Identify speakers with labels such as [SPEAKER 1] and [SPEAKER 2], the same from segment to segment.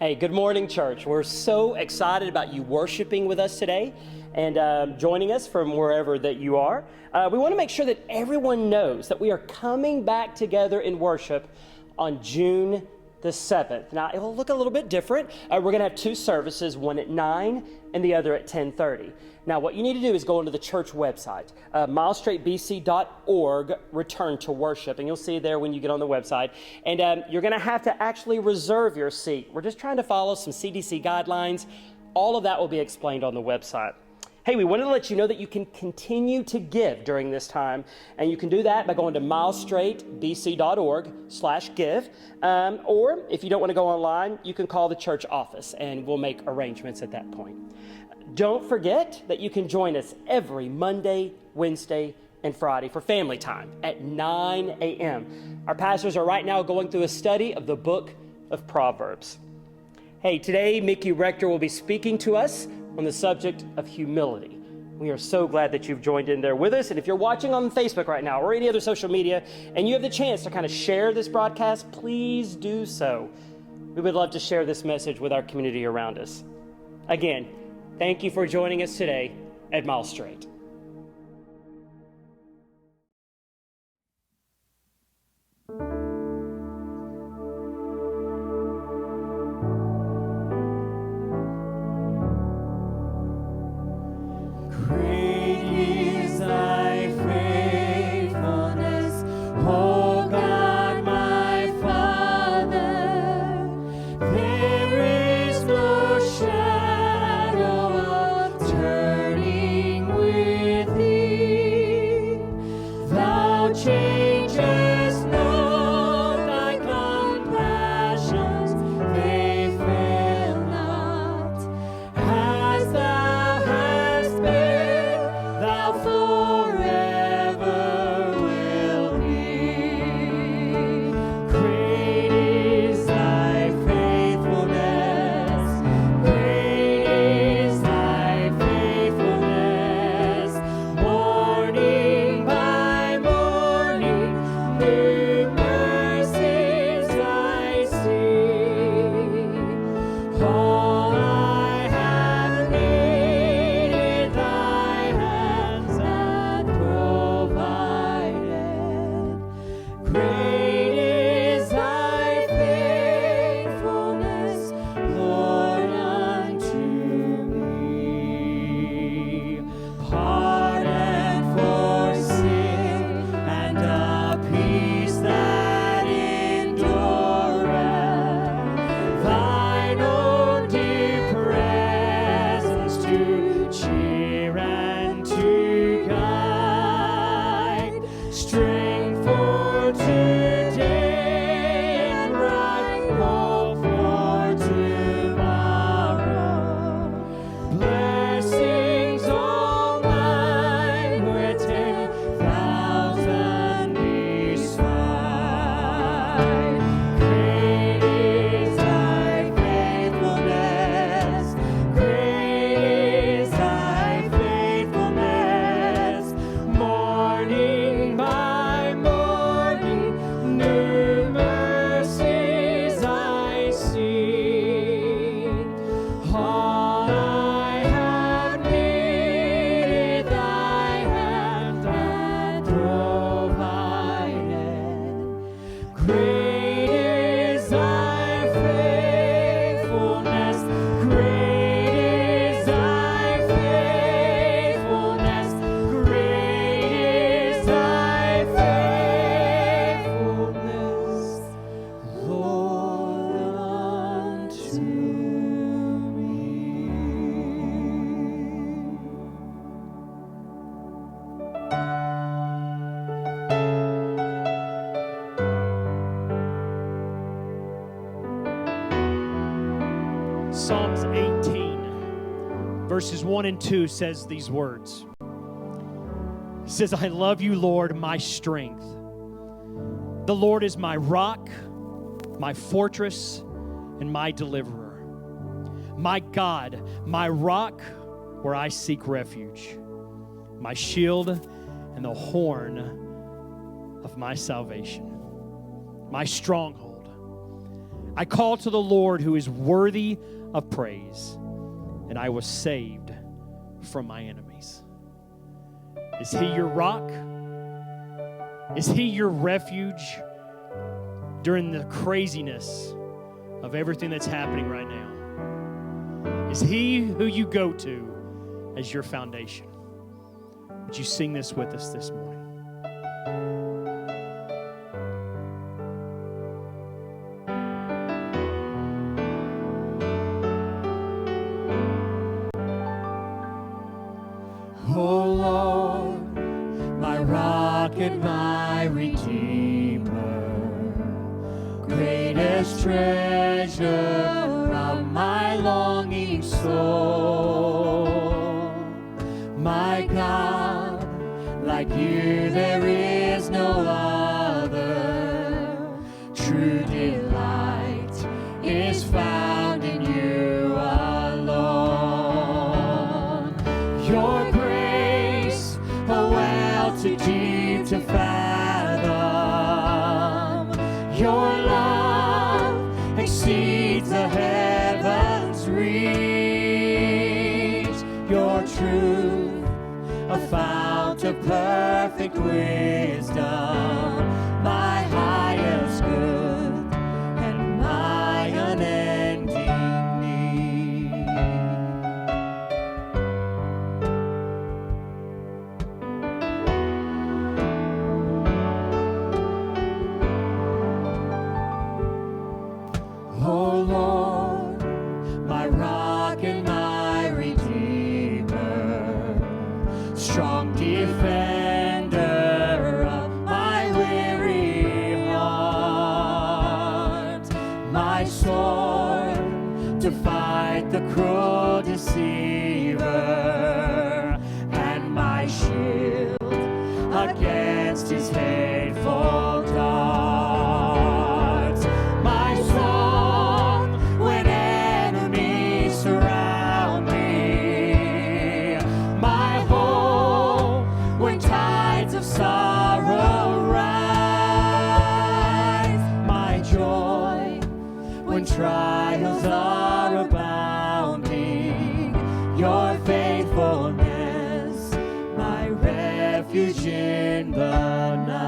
[SPEAKER 1] Hey, good morning, church. We're so excited about you worshiping with us today and joining us from wherever that you are. We want to make sure that everyone knows that we are coming back together in worship on June the 7th. Now, it will look a little bit different. We're going to have two services, one at 9 and the other at 10:30. Now, what you need to do is go into the church website, milestraightbc.org, return to worship, and you'll see there when you get on the website. And you're going to have to actually reserve your seat. We're just trying to follow some CDC guidelines. All of that will be explained on the website. Hey, we wanted to let you know that you can continue to give during this time, and you can do that by going to milestraightbc.org/give, or if you don't want to go online, you can call the church office, and we'll make arrangements at that point. Don't forget that you can join us every Monday, Wednesday, and Friday for family time at 9 a.m. Our pastors are right now going through a study of the book of Proverbs. Hey, today Mickey Rector will be speaking to us on the subject of humility. We are so glad that you've joined in there with us. And if you're watching on Facebook right now or any other social media and you have the chance to kind of share this broadcast, please do so. We would love to share this message with our community around us. Again, thank you for joining us today at Mile Straight.
[SPEAKER 2] Psalms 18, verses 1 and 2 says these words. It says, I love you, Lord, my strength. The Lord is my rock, my fortress, and my deliverer. My God, my rock, where I seek refuge. My shield and the horn of my salvation. My stronghold. I called to the Lord who is worthy of praise, and I was saved from my enemies. Is he your rock? Is he your refuge during the craziness of everything that's happening right now? Is he who you go to as your foundation? Would you sing this with us this morning?
[SPEAKER 3] O Lord, my rock and my redeemer, greatest treasure of my longing soul. My God, like you there is no other. True delight is found in you alone. Your grace, a well too deep to fathom. Your love exceeds the heavens' reach. Your truth, a fount of perfect wisdom, my highest good and my unending need. O Lord, my rock and my redeemer, strong defender of my weary heart, my sword to fight the cruel deceiver, and my shield against his hateful darts, my song when enemies surround me, my hope when tides of sorrow rise, my joy when trials are abounding, your faithfulness, my refuge in the night.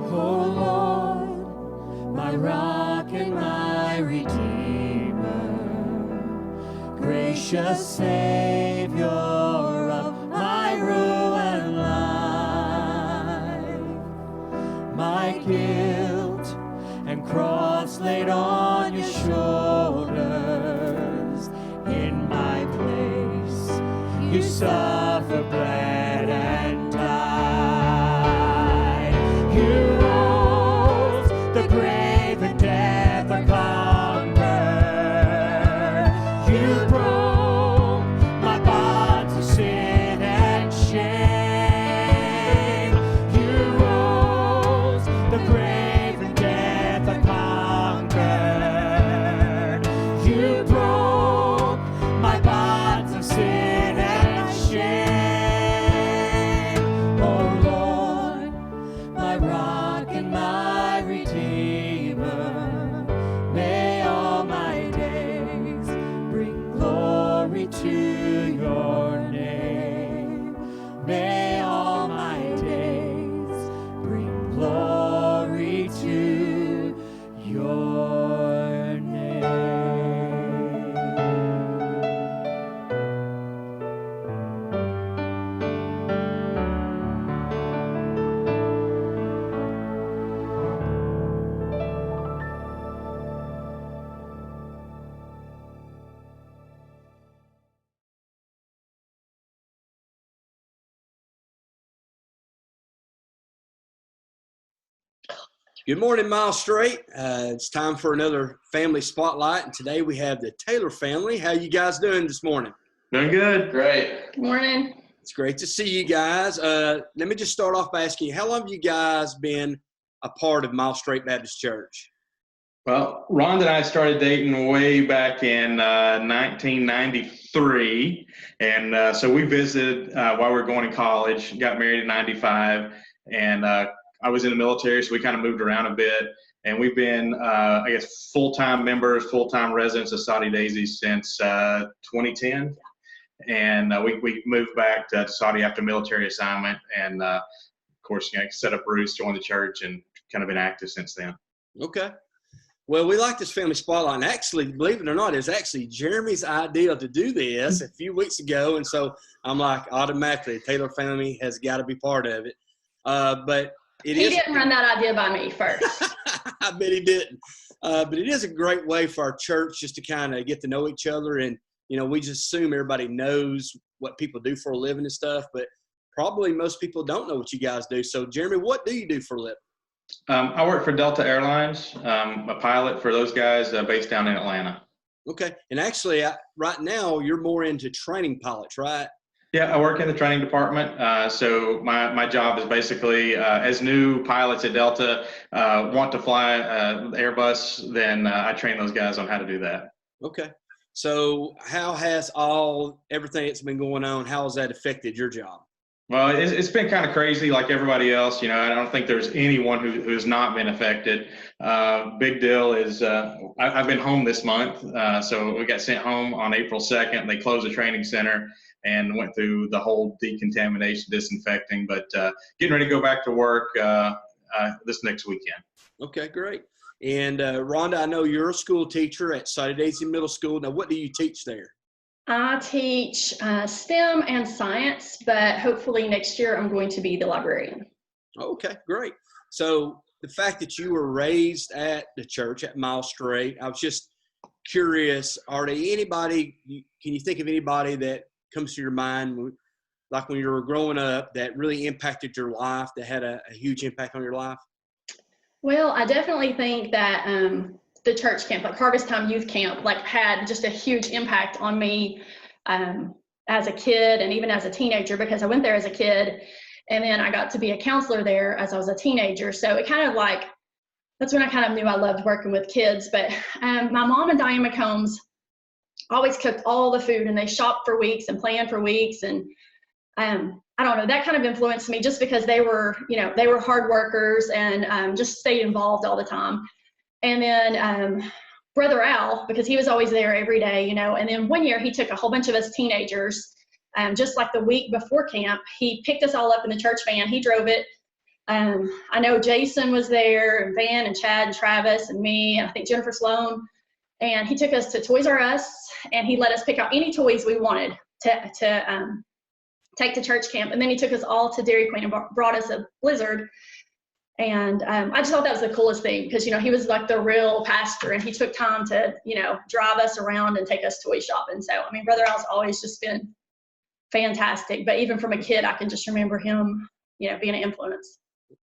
[SPEAKER 3] O Lord, my rock and my redeemer, gracious Savior of my ruined life, my guilt and cross laid on your shoulders, in my place you suffer, bled and died. You rose the grave and death are conquered. You broke my bonds of sin and shame. You rose the grave and death are conquered. You broke my bonds of sin and shame. Oh Lord, my rock and my redeemer, may all my days bring glory to your name. May all my days bring glory to your name.
[SPEAKER 4] Good morning, Miles Strait. It's time for another family spotlight, and today we have the Taylor family. How you guys doing this morning?
[SPEAKER 5] Doing good. Great.
[SPEAKER 6] Good morning.
[SPEAKER 4] It's great to see you guys. Let me just start off by asking you, how long have you guys been a part of Miles Strait Baptist Church?
[SPEAKER 5] Well, Rhonda and I started dating way back in 1993. And so we visited while we were going to college, got married in 95. And I was in the military, so we kind of moved around a bit. And we've been, I guess, full-time members, full-time residents of Saudi Daisies since 2010. And we moved back to Saudi after military assignment. And, of course, set up roots, joined the church, and kind of been active since then.
[SPEAKER 4] Okay. Well, we like this family spotlight. And actually, believe it or not, it's actually Jeremy's idea to do this a few weeks ago. And so I'm like, automatically, the Taylor family has got to be part of it. But he
[SPEAKER 6] didn't run that idea by me first.
[SPEAKER 4] I bet he didn't. But it is a great way for our church just to kind of get to know each other. And, we just assume everybody knows what people do for a living and stuff. But probably most people don't know what you guys do. So, Jeremy, what do you do for a living?
[SPEAKER 5] I work for Delta Airlines. I'm a pilot for those guys based down in Atlanta.
[SPEAKER 4] Okay. And actually, right now, you're more into training pilots, right?
[SPEAKER 5] Yeah, I work in the training department. So my job is basically, as new pilots at Delta want to fly Airbus, then I train those guys on how to do that.
[SPEAKER 4] Okay. So how has everything that's been going on, how has that affected your job?
[SPEAKER 5] Well, it's been kind of crazy like everybody else. I don't think there's anyone who's not been affected. Big deal is I've been home this month. So we got sent home on April 2nd. They closed the training center and went through the whole decontamination, disinfecting, but getting ready to go back to work this next weekend.
[SPEAKER 4] Okay, great. And Rhonda, I know you're a school teacher at Saudi Daisy Middle School. Now, what do you teach there?
[SPEAKER 6] I teach STEM and science, but hopefully next year I'm going to be the librarian.
[SPEAKER 4] Okay, great. So the fact that you were raised at the church at Miles Strait, I was just curious, can you think of anybody that comes to your mind, like when you were growing up, that really impacted your life, that had a huge impact on your life?
[SPEAKER 6] Well, I definitely think that the church camp, like Harvest Time Youth Camp, had just a huge impact on me as a kid and even as a teenager, because I went there as a kid and then I got to be a counselor there as I was a teenager. So it kind of that's when I kind of knew I loved working with kids. But my mom and Diane McCombs always cooked all the food, and they shopped for weeks and planned for weeks. And I don't know, that kind of influenced me just because they were hard workers and just stayed involved all the time. And then Brother Al, because he was always there every day, and then one year he took a whole bunch of us teenagers, just like the week before camp, he picked us all up in the church van. He drove it. I know Jason was there, and Van and Chad and Travis and me, and I think Jennifer Sloan. And he took us to Toys R Us, and he let us pick out any toys we wanted to take to church camp. And then he took us all to Dairy Queen and brought us a Blizzard. And I just thought that was the coolest thing, because, he was like the real pastor, and he took time to, drive us around and take us toy shopping. So, Brother Al's always just been fantastic. But even from a kid, I can just remember him, being an influence.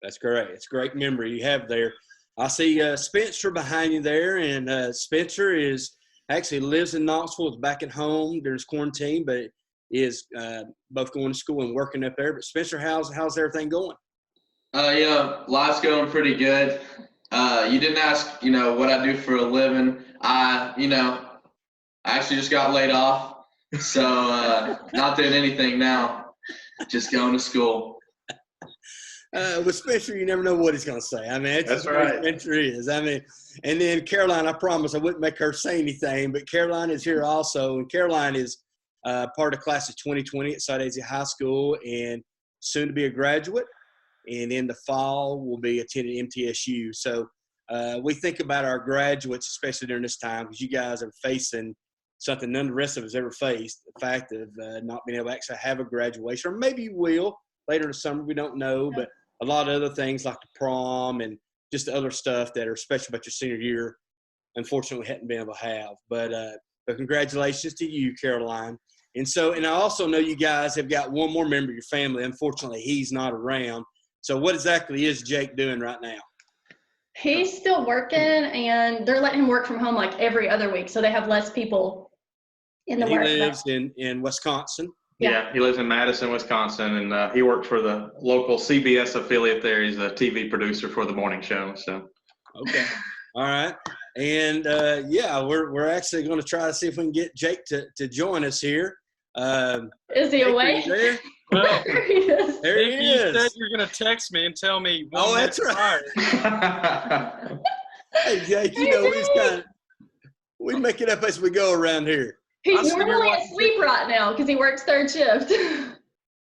[SPEAKER 4] That's great. It's a great memory you have there. I see Spencer behind you there, and Spencer actually lives in Knoxville. Is back at home during quarantine, but is both going to school and working up there. But Spencer, how's everything going?
[SPEAKER 7] Life's going pretty good. You didn't ask, what I do for a living. I actually just got laid off, so not doing anything now, just going to school.
[SPEAKER 4] With Spencer, you never know what he's going to say.
[SPEAKER 5] That's right.
[SPEAKER 4] Spencer is. And then Caroline, I promise I wouldn't make her say anything, but Caroline is here also. And Caroline is part of class of 2020 at Saudi Daisy High School and soon to be a graduate. And in the fall, we'll be attending MTSU. So we think about our graduates, especially during this time, because you guys are facing something none of the rest of us ever faced, the fact of not being able to actually have a graduation. Or maybe you will later in the summer, we don't know, but a lot of other things like the prom and just the other stuff that are special about your senior year, unfortunately, hadn't been able to have. But congratulations to you, Caroline. And I also know you guys have got one more member of your family. Unfortunately, he's not around. So what exactly is Jake doing right now?
[SPEAKER 6] He's still working, and they're letting him work from home like every other week, so they have less people in the work. He
[SPEAKER 4] lives in Wisconsin.
[SPEAKER 5] Yeah, he lives in Madison, Wisconsin, and he worked for the local CBS affiliate there. He's a TV producer for the morning show. So,
[SPEAKER 4] okay. All right. And yeah, we're actually going to try to see if we can get Jake to join us here.
[SPEAKER 6] Is he
[SPEAKER 4] Jake, are
[SPEAKER 6] awake?
[SPEAKER 4] you there?
[SPEAKER 8] Well,
[SPEAKER 6] There he is.
[SPEAKER 4] There he
[SPEAKER 8] you said
[SPEAKER 4] is.
[SPEAKER 8] you're going to text me and tell me.
[SPEAKER 4] Oh, that's right. Hey, Jake, you know, we make it up as we go around here.
[SPEAKER 6] He's
[SPEAKER 8] I'm sitting here
[SPEAKER 6] normally
[SPEAKER 8] watching
[SPEAKER 6] asleep right now because he works third shift.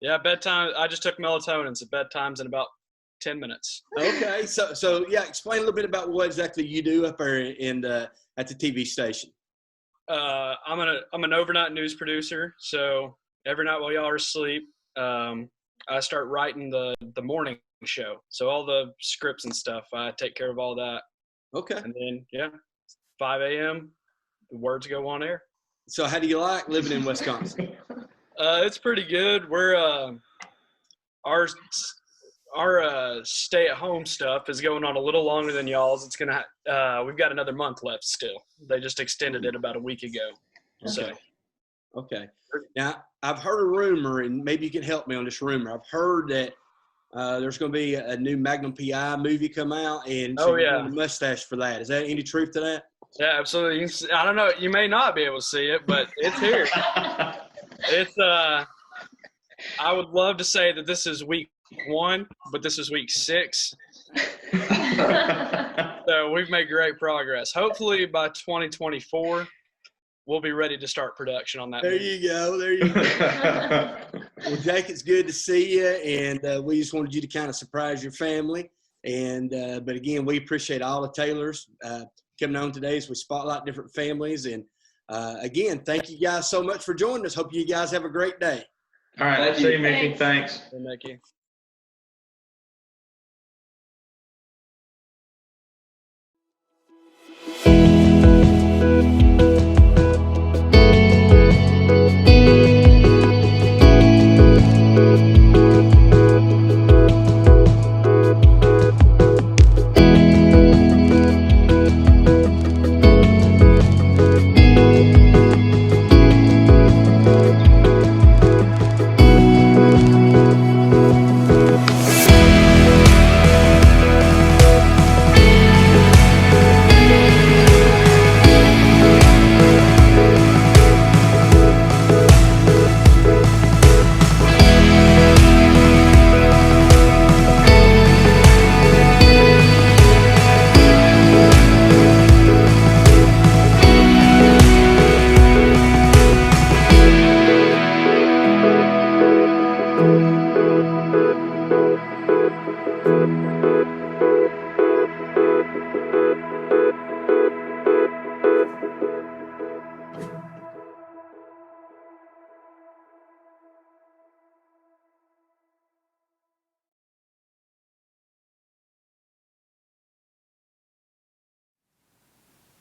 [SPEAKER 8] Yeah, bedtime. I just took melatonin, so bedtime's in about 10 minutes.
[SPEAKER 4] Okay, so yeah, explain a little bit about what exactly you do up there at the TV station.
[SPEAKER 8] I'm an overnight news producer, so every night while y'all are asleep, I start writing the morning show. So all the scripts and stuff, I take care of all that.
[SPEAKER 4] Okay.
[SPEAKER 8] And then 5 a.m. the words go on air.
[SPEAKER 4] So how do you like living in Wisconsin?
[SPEAKER 8] It's pretty good. We're our stay-at-home stuff is going on a little longer than y'all's. It's gonna we've got another month left still. They just extended it about a week ago. So
[SPEAKER 4] Okay. Now I've heard a rumor, and maybe you can help me on this rumor. I've heard that there's going to be a new Magnum PI movie come out, and so you're doing a mustache for that. Is that any truth to that?
[SPEAKER 8] Yeah, absolutely. I don't know. You may not be able to see it, but it's here. It's I would love to say that this is week 1, but this is week 6. So we've made great progress. Hopefully by 2024, we'll be ready to start production on that.
[SPEAKER 4] There you go. There you go. Well, Jake, it's good to see you, and we just wanted you to kind of surprise your family. And but again, we appreciate all the Taylors coming on today as we spotlight different families. And again, thank you guys so much for joining us. Hope you guys have a great day.
[SPEAKER 5] All right. See you, Mickey. Thanks.
[SPEAKER 8] Thank you.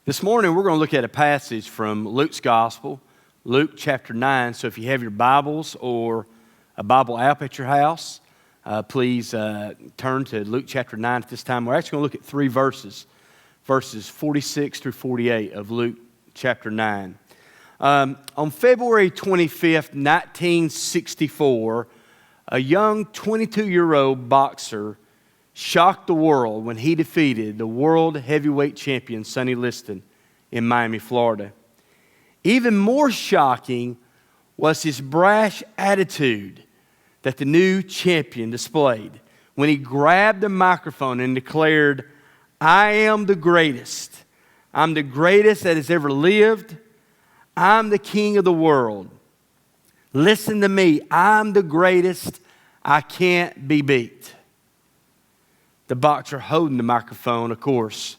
[SPEAKER 9] This morning, we're going to look at a passage from Luke's Gospel, Luke chapter 9. So if you have your Bibles or a Bible app at your house, please turn to Luke chapter 9 at this time. We're actually going to look at 3 verses 46 through 48 of Luke chapter 9. On February 25th, 1964, a young 22-year-old boxer shocked the world when he defeated the world heavyweight champion Sonny Liston in Miami, Florida. Even more shocking was his brash attitude that the new champion displayed when he grabbed the microphone and declared, "I am the greatest. I'm the greatest that has ever lived. I'm the king of the world. Listen to me. I'm the greatest. I can't be beat." The boxer holding the microphone, of course,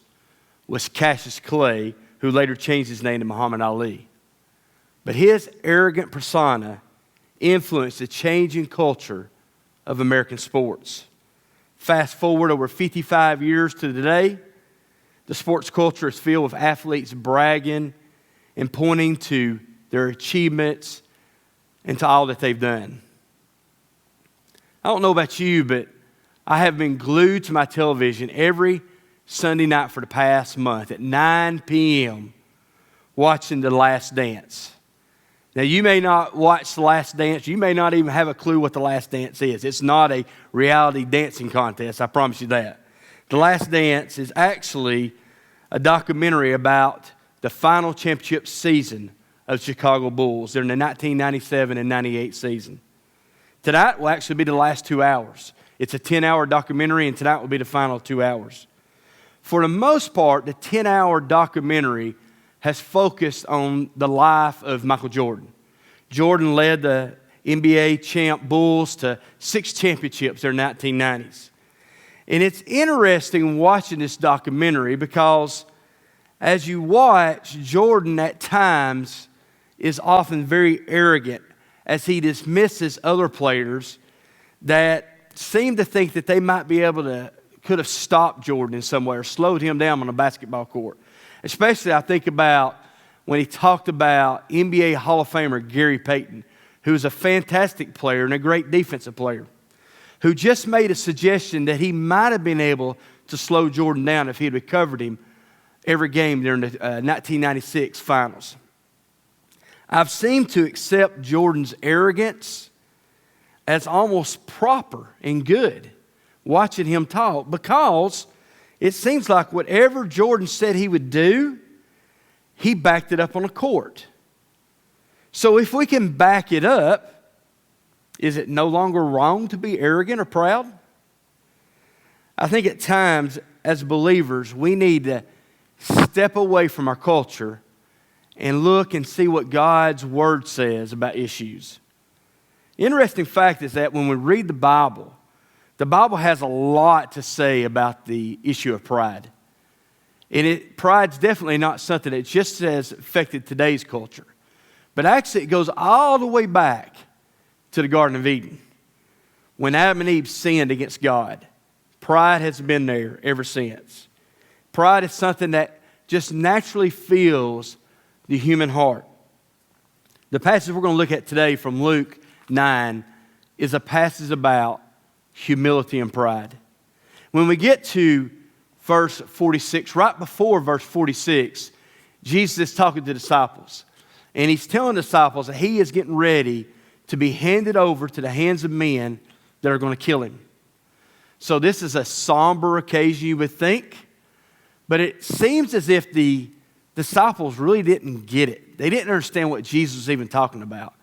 [SPEAKER 9] was Cassius Clay, who later changed his name to Muhammad Ali. But his arrogant persona influenced the changing culture of American sports. Fast forward over 55 years to today, the sports culture is filled with athletes bragging and pointing to their achievements and to all that they've done. I don't know about you, but I have been glued to my television every Sunday night for the past month at 9 p.m. watching The Last Dance. Now, you may not watch The Last Dance. You may not even have a clue what The Last Dance is. It's not a reality dancing contest, I promise you that. The Last Dance is actually a documentary about the final championship season of the Chicago Bulls during the 1997 and 98 season. Tonight will actually be the last 2 hours. It's a 10-hour documentary, and tonight will be the final 2 hours. For the most part, the 10-hour documentary has focused on the life of Michael Jordan. Jordan led the NBA champ Bulls to 6 championships in the 1990s. And it's interesting watching this documentary because as you watch, Jordan at times is often very arrogant as he dismisses other players that seem to think that they might be able to, could have stopped Jordan in some way or slowed him down on a basketball court. Especially I think about when he talked about NBA Hall of Famer Gary Payton, who is a fantastic player and a great defensive player, who just made a suggestion that he might have been able to slow Jordan down if he had recovered him every game during the 1996 finals. I've seemed to accept Jordan's arrogance as almost proper and good watching him talk, because it seems like whatever Jordan said he would do, he backed it up on the court. So if we can back it up, is it no longer wrong to be arrogant or proud? I think at times as believers we need to step away from our culture and look and see what God's Word says about issues. Interesting fact is that when we read the Bible has a lot to say about the issue of pride. And pride's definitely not something that just has affected today's culture. But actually it goes all the way back to the Garden of Eden. When Adam and Eve sinned against God, pride has been there ever since. Pride is something that just naturally fills the human heart. The passage we're going to look at today from Luke 9 is a passage about humility and pride. When we get to verse 46, right before verse 46, Jesus is talking to the disciples. And he's telling the disciples that he is getting ready to be handed over to the hands of men that are going to kill him. So this is a somber occasion, you would think. But it seems as if the disciples really didn't get it. They didn't understand what Jesus was even talking about.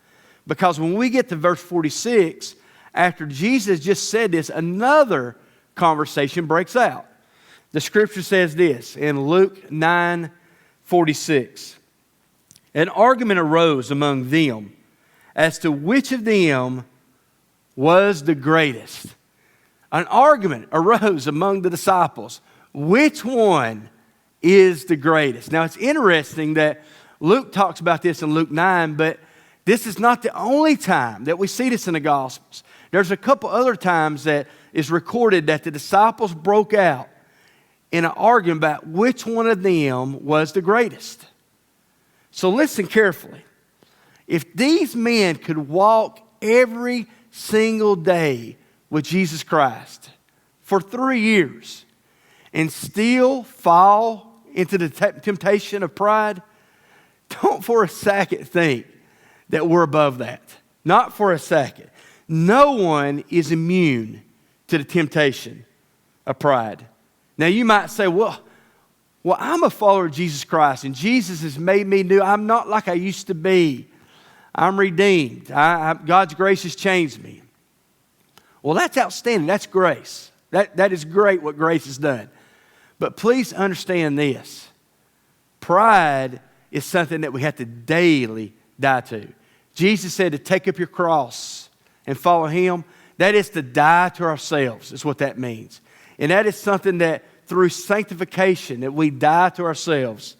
[SPEAKER 9] Because when we get to verse 46, after Jesus just said this, another conversation breaks out. The scripture says this in Luke 9:46. An argument arose among them as to which of them was the greatest. An argument arose among the disciples. Which one is the greatest? Now it's interesting that Luke talks about this in Luke 9, but this is not the only time that we see this in the Gospels. There's a couple other times that is recorded that the disciples broke out in an argument about which one of them was the greatest. So listen carefully. If these men could walk every single day with Jesus Christ for 3 years and still fall into the temptation of pride, don't for a second think that we're above that. Not for a second. No one is immune to the temptation of pride. Now you might say, well, I'm a follower of Jesus Christ and Jesus has made me new. I'm not like I used to be. I'm redeemed. God's grace has changed me. Well, that's outstanding. That's grace. That is great what grace has done. But please understand this. Pride is something that we have to daily die to. Jesus said to take up your cross and follow Him. That is to die to ourselves, is what that means. And that is something that through sanctification, that we die to ourselves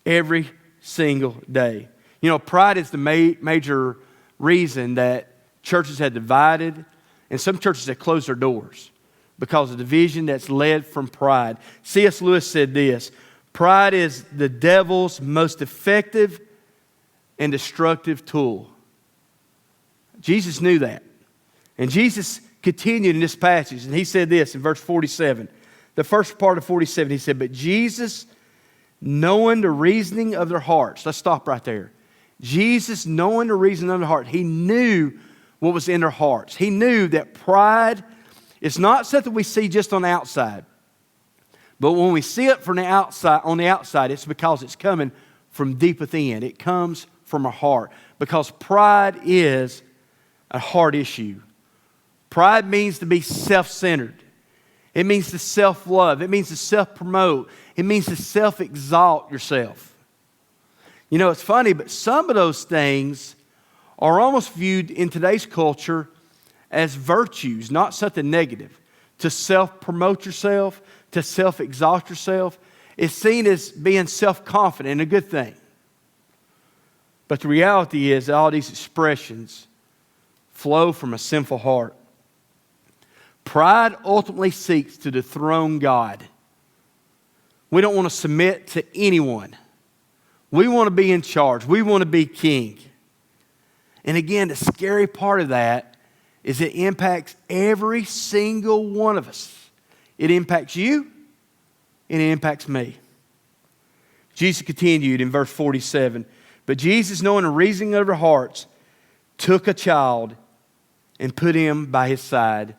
[SPEAKER 9] every single day. You know, pride is the major reason that churches have divided and some churches have closed their doors because of division that's led from pride. C.S. Lewis said this, pride is the devil's most effective and destructive tool. Jesus knew that. And Jesus continued in this passage, and he said this in verse 47. The first part of 47, he said, but Jesus, knowing the reasoning of their hearts. Let's stop right there. Jesus, knowing the reasoning of their heart, he knew what was in their hearts. He knew that pride is not something we see just on the outside, But when we see it from the outside, on the outside, it's because it's coming from deep within. It comes from our heart. Because pride is a heart issue. Pride means to be self-centered. It means to self-love. It means to self-promote. It means to self-exalt yourself. You know, it's funny, but some of those things are almost viewed in today's culture as virtues, not something negative. To self-promote yourself, to self-exalt yourself, is seen as being self-confident and a good thing. But the reality is that all these expressions flow from a sinful heart. Pride ultimately seeks to dethrone God. We don't want to submit to anyone. We want to be in charge. We want to be king. And again, the scary part of that is it impacts every single one of us. It impacts you, and it impacts me. Jesus continued in verse 47, but Jesus, knowing the reasoning of their hearts, took a child and put him by his side.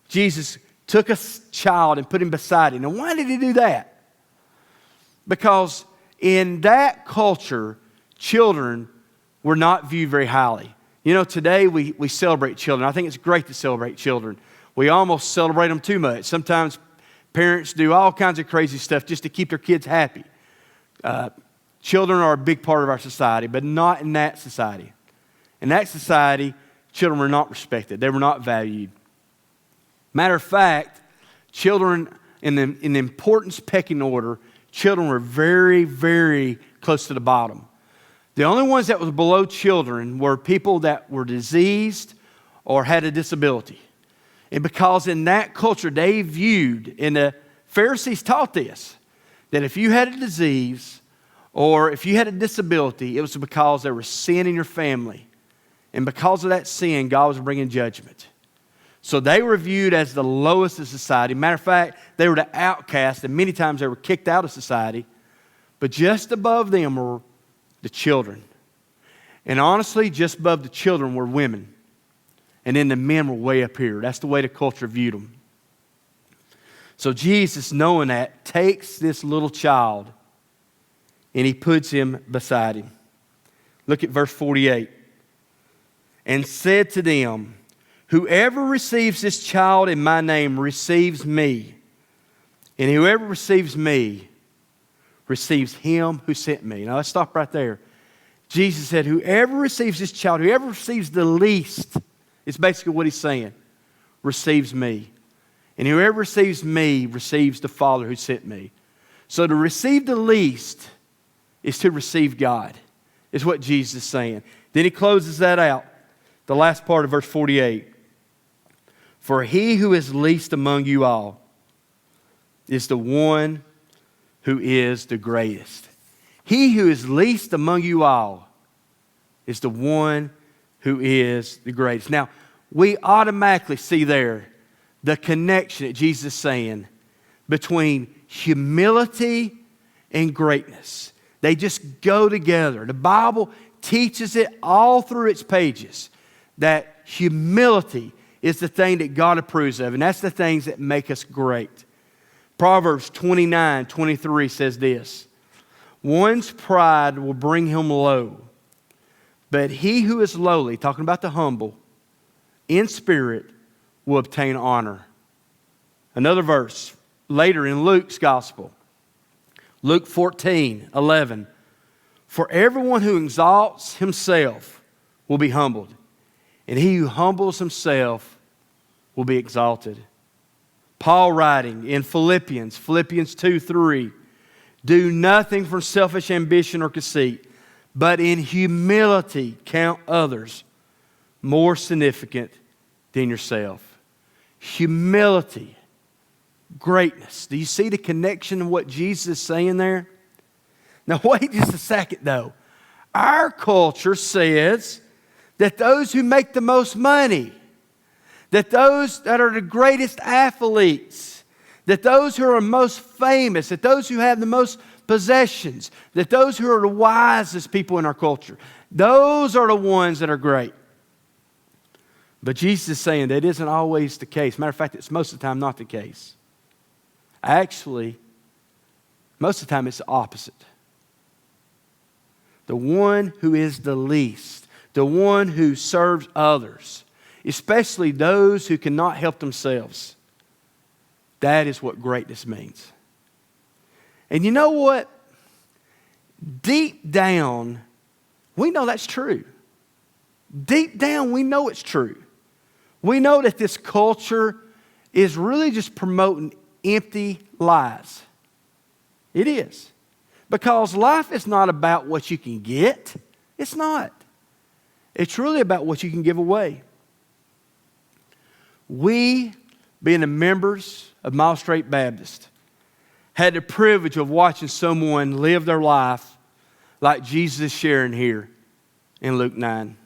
[SPEAKER 9] Jesus took a child and put him beside him. Now, why did he do that? Because in that culture, children were not viewed very highly. You know, today we celebrate children. I think it's great to celebrate children. We almost celebrate them too much. Sometimes parents do all kinds of crazy stuff just to keep their kids happy. Children are a big part of our society, but not in that society. In that society, children were not respected. They were not valued. Matter of fact, children in the importance pecking order, children were very, very close to the bottom. The only ones that were below children were people that were diseased or had a disability. And because in that culture they viewed, and the Pharisees taught this, that if you had a disease or if you had a disability, it was because there was sin in your family. And because of that sin, God was bringing judgment. So they were viewed as the lowest of society. Matter of fact, they were the outcast, and many times they were kicked out of society. But just above them were the children. And honestly, just above the children were women. And then the men were way up here. That's the way the culture viewed them. So Jesus, knowing that, takes this little child and he puts him beside him. Look at verse 48. And said to them, whoever receives this child in my name receives me. And whoever receives me receives him who sent me. Now let's stop right there. Jesus said, whoever receives this child, whoever receives the least, is basically what he's saying, receives me. And whoever receives me receives the Father who sent me. So to receive the least is to receive God, is what Jesus is saying. Then he closes that out. The last part of verse 48. For he who is least among you all is the one who is the greatest. He who is least among you all is the one who is the greatest. Now, we automatically see there the connection that Jesus is saying between humility and greatness. They just go together. The Bible teaches it all through its pages that humility is the thing that God approves of, and that's the things that make us great. Proverbs 29:23 says this, one's pride will bring him low, but he who is lowly, talking about the humble, in spirit will obtain honor. Another verse later in Luke's gospel, Luke 14:11, for everyone who exalts himself will be humbled, and he who humbles himself will be exalted. Paul writing in Philippians 2:3, do nothing from selfish ambition or conceit, but in humility count others more significant than yourself. Humility, greatness. Do you see the connection of what Jesus is saying there? Now wait just a second though. Our culture says that those who make the most money, that those that are the greatest athletes, that those who are most famous, that those who have the most possessions, that those who are the wisest people in our culture, those are the ones that are great. But Jesus is saying that isn't always the case. Matter of fact, it's most of the time not the case. Actually, Most of the time, it's the opposite. The one who is the least, the one who serves others, especially those who cannot help themselves. That is what greatness means. And you know what? Deep down, we know that's true. Deep down, we know it's true. We know that this culture is really just promoting empty lies. It is. Because life is not about what you can get. It's not. It's really about what you can give away. We, being the members of Miles Straight Baptist, had the privilege of watching someone live their life like Jesus is sharing here in Luke 9.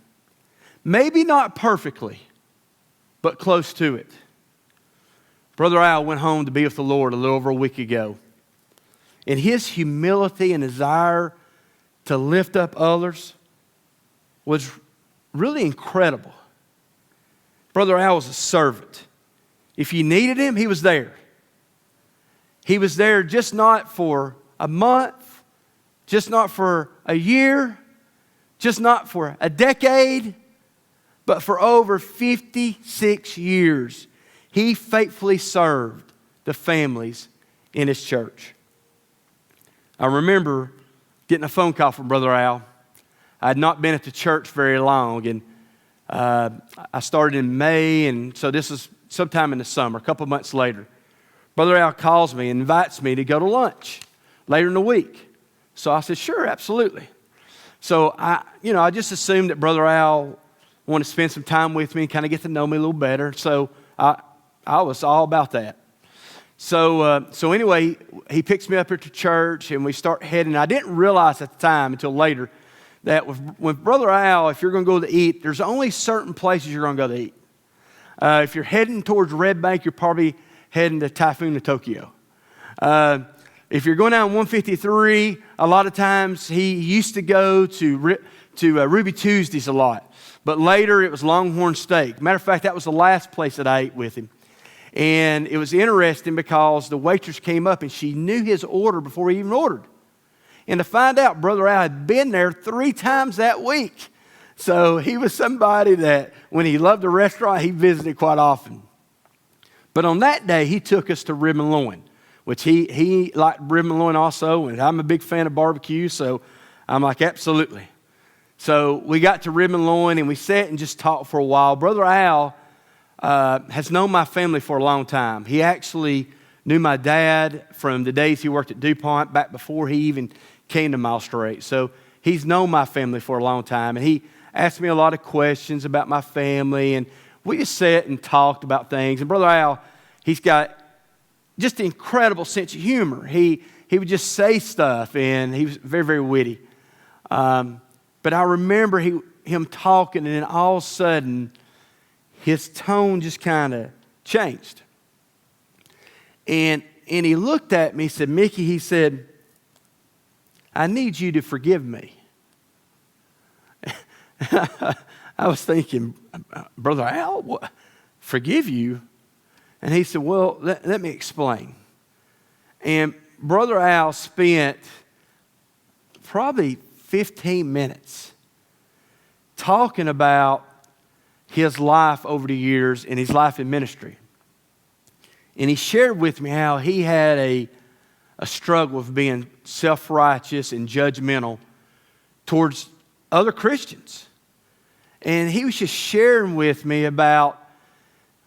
[SPEAKER 9] Maybe not perfectly, but close to it. Brother Al went home to be with the Lord a little over a week ago. And his humility and desire to lift up others was really incredible. Brother Al was a servant. If you needed him, he was there. He was there just not for a month, just not for a year, just not for a decade, but for over 56 years. He faithfully served the families in his church. I remember getting a phone call from Brother Al. I had not been at the church very long, and I started in May, and so this is sometime in the summer, a couple months later. Brother Al calls me and invites me to go to lunch later in the week. So I said, sure, absolutely. So I just assumed that Brother Al wanted to spend some time with me and kind of get to know me a little better. So I was all about that. So anyway, he picks me up at the church and we start heading. I didn't realize at the time until later that with Brother Al, if you're going to go to eat, there's only certain places you're going to go to eat. If you're heading towards Red Bank, you're probably heading to Typhoon to Tokyo. If you're going down 153, a lot of times he used to go to Ruby Tuesdays a lot. But later it was Longhorn Steak. Matter of fact, that was the last place that I ate with him. And it was interesting because the waitress came up and she knew his order before he even ordered. And to find out, Brother Al had been there 3 times that week. So he was somebody that when he loved a restaurant, he visited quite often. But on that day, he took us to Rib and Loin, which he liked rib and loin also. And I'm a big fan of barbecue, so I'm like, absolutely. So we got to Rib and Loin and we sat and just talked for a while. Brother Al has known my family for a long time. He actually knew my dad from the days he worked at DuPont back before he even came to Miles Straight. So he's known my family for a long time. And he asked me a lot of questions about my family. And we just sat and talked about things. And Brother Al, he's got just an incredible sense of humor. He would just say stuff, and he was very, very witty. But I remember him talking, and then all of a sudden, his tone just kind of changed. And he looked at me, he said, Mickey, he said, I need you to forgive me. I was thinking, Brother Al, what? Forgive you? And he said, well, let me explain. And Brother Al spent probably 15 minutes talking about his life over the years and his life in ministry. And he shared with me how he had a struggle with being self-righteous and judgmental towards other Christians. And he was just sharing with me about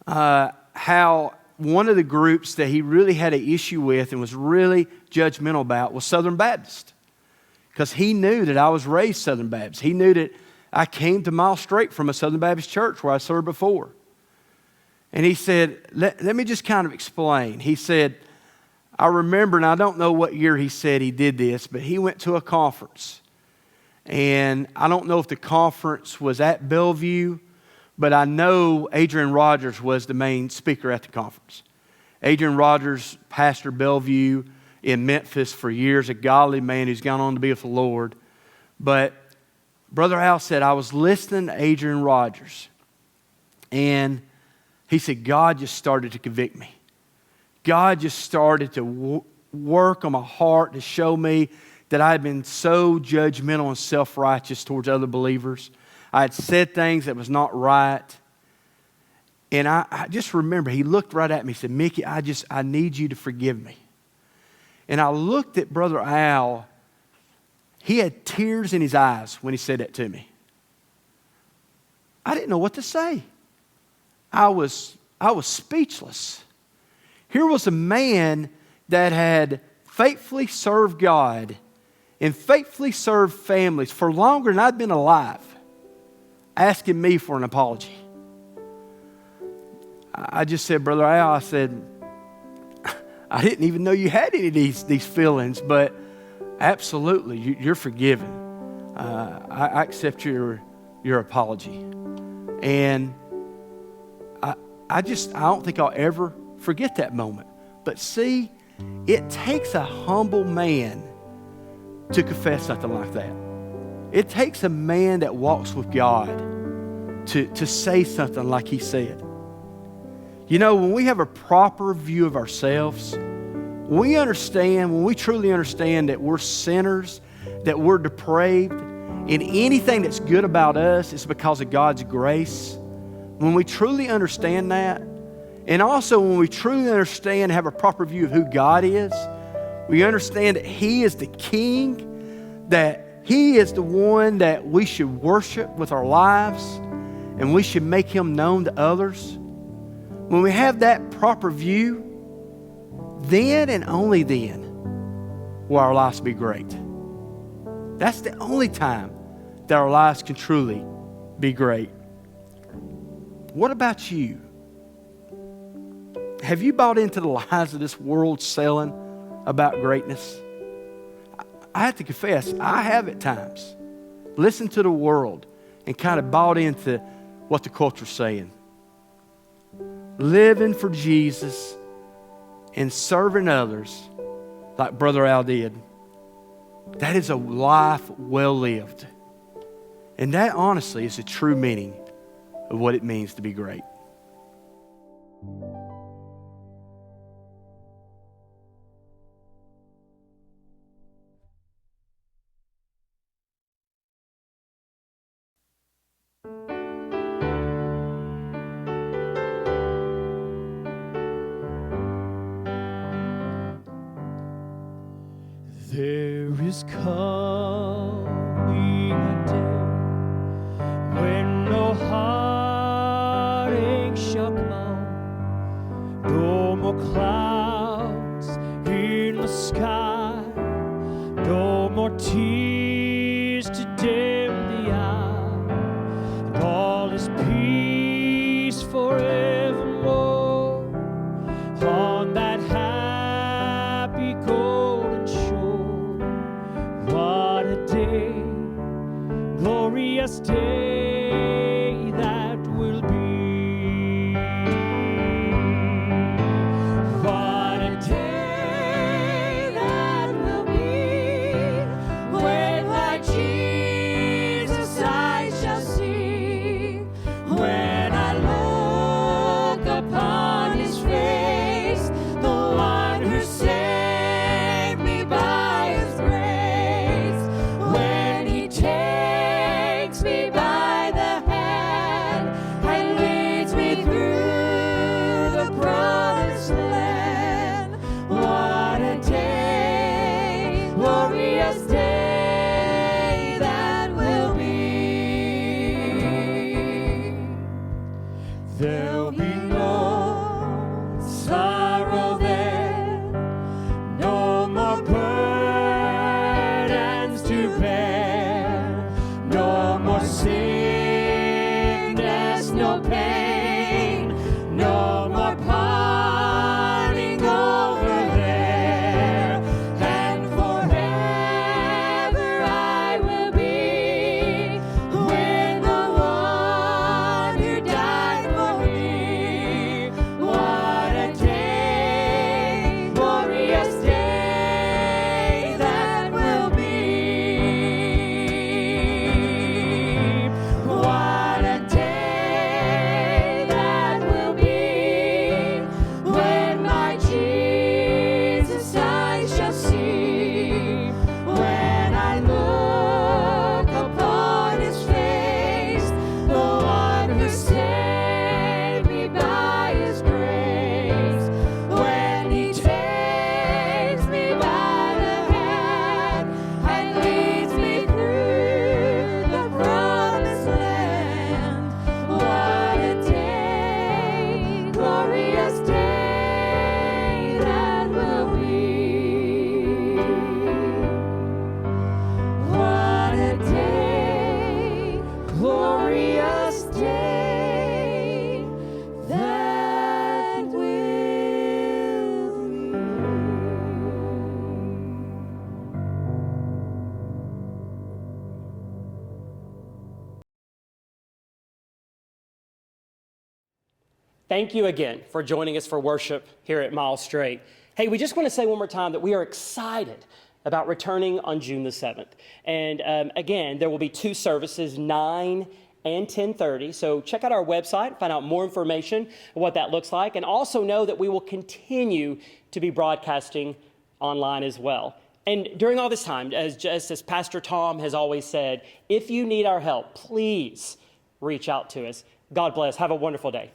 [SPEAKER 9] how one of the groups that he really had an issue with and was really judgmental about was Southern Baptist. Because he knew that I was raised Southern Baptist. He knew that I came to Miles Straight from a Southern Baptist church where I served before. And he said, let me just kind of explain. He said, I remember, and I don't know what year he said he did this, but he went to a conference. And I don't know if the conference was at Bellevue, but I know Adrian Rogers was the main speaker at the conference. Adrian Rogers pastored Bellevue in Memphis for years, a godly man who's gone on to be with the Lord. But Brother Al said, I was listening to Adrian Rogers, and he said, God just started to convict me. God just started to work on my heart to show me that I had been so judgmental and self-righteous towards other believers. I had said things that was not right. And I just remember, he looked right at me and said, Mickey, I need you to forgive me. And I looked at Brother Al. He had tears in his eyes when he said that to me. I didn't know what to say. I was speechless. Here was a man that had faithfully served God and faithfully served families for longer than I'd been alive, asking me for an apology. I just said, Brother Al, I said, I didn't even know you had any of these feelings, but absolutely, you're forgiven. I accept your apology. And I don't think I'll ever forget that moment. But see, it takes a humble man to confess something like that. It takes a man that walks with God to say something like he said. You know, when we have a proper view of ourselves, when we truly understand that we're sinners, that we're depraved, and anything that's good about us is because of God's grace, when we truly understand that, and also when we truly understand and have a proper view of who God is, we understand that He is the King, that He is the one that we should worship with our lives, and we should make Him known to others. When we have that proper view, then and only then will our lives be great. That's the only time that our lives can truly be great. What about you? Have you bought into the lies of this world selling about greatness? I have to confess, I have at times listened to the world and kind of bought into what the culture's saying. Living for Jesus and serving others like Brother Al did. That is a life well lived. And that honestly is the true meaning of what it means to be great.
[SPEAKER 3] There is coming a day when no heartache shall come, no more clouds in the sky, no more tears to dim the eye, and all is peace forevermore on that happy golden shore. What a day, glorious day that will be. What a day that will be, when like Jesus I shall see, when I look upon His face, the one who saved me by His grace, when He takes me by the hand and leads me through the promised land. What a day, glorious day that will be. There'll be no sorrow there, no more burdens to bear, no more sickness, no pain, no more parting over there, and forever mercy. When I look upon his face, the one who saved me by his grace, when he takes me by the hand and leads me through the promised land, what a day, glorious day that will be. What a day, glorious day that will be.
[SPEAKER 1] Thank you again for joining us for worship here at Miles Straight. Hey, we just want to say one more time that we are excited about returning on June the 7th. And again, there will be 2 services, 9 and 10:30. So check out our website, find out more information on what that looks like, and also know that we will continue to be broadcasting online as well. And during all this time, just as Pastor Tom has always said, if you need our help, please reach out to us. God bless. Have a wonderful day.